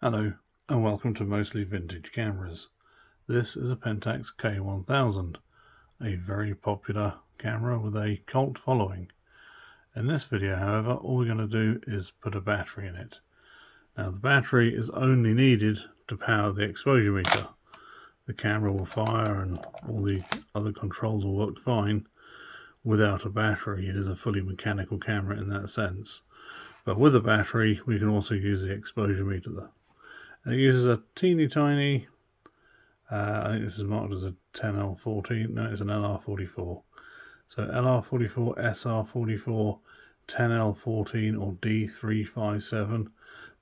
Hello and welcome to Mostly Vintage Cameras. This is a Pentax K1000, a very popular camera with a cult following. In this video, however, all we're going to do is put a battery in it. Now the battery is only needed to power the exposure meter. The camera will fire and all the other controls will work fine without a battery. It is a fully mechanical camera in that sense. But with a battery we can also use the exposure meter. And it uses a teeny tiny, I think this is marked as a 10L14, no, it's an LR44. So LR44, SR44, 10L14 or D357,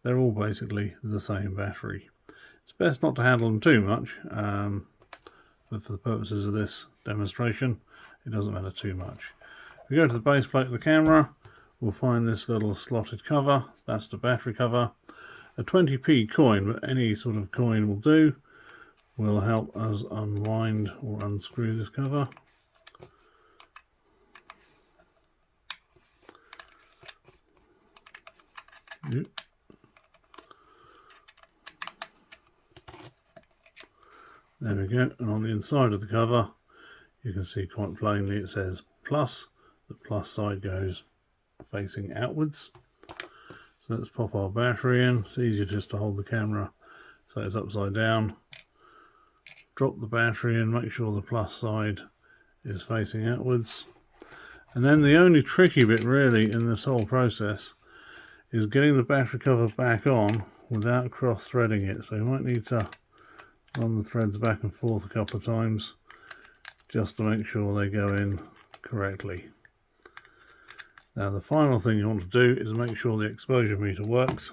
they're all basically the same battery. It's best not to handle them too much, but for the purposes of this demonstration, it doesn't matter too much. If we go to the base plate of the camera, we'll find this little slotted cover, that's the battery cover. A 20p coin, but any sort of coin will do, will help us unwind or unscrew this cover. There we go, and on the inside of the cover you can see quite plainly it says plus. The plus side goes facing outwards. So let's pop our battery in. It's easier just to hold the camera so it's upside down. Drop the battery in, make sure the plus side is facing outwards. And then the only tricky bit really in this whole process is getting the battery cover back on without cross threading it. So you might need to run the threads back and forth a couple of times just to make sure they go in correctly. Now the final thing you want to do is make sure the exposure meter works.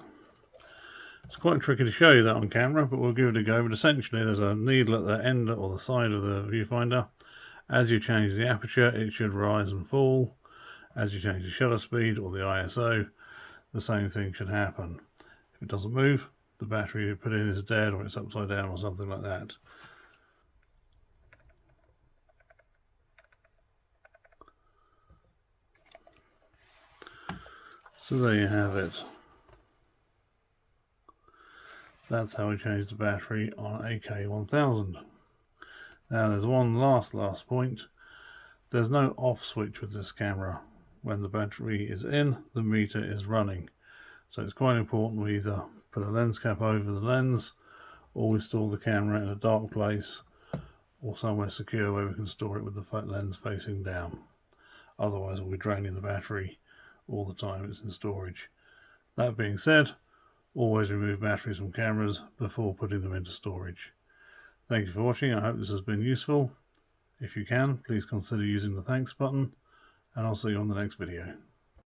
It's quite tricky to show you that on camera, but we'll give it a go. But essentially there's a needle at the end or the side of the viewfinder. As you change the aperture it should rise and fall. As you change the shutter speed or the ISO, the same thing should happen. If it doesn't move, the battery you put in is dead or it's upside down or something like that. So there you have it. That's how we change the battery on a K1000. Now there's one last point. There's no off switch with this camera. When the battery is in, the meter is running. So it's quite important we either put a lens cap over the lens or we store the camera in a dark place or somewhere secure where we can store it with the lens facing down. Otherwise we'll be draining the battery all the time it's in storage. That being said, always remove batteries from cameras before putting them into storage. Thank you for watching. I hope this has been useful. If you can, please consider using the thanks button, and I'll see you on the next video.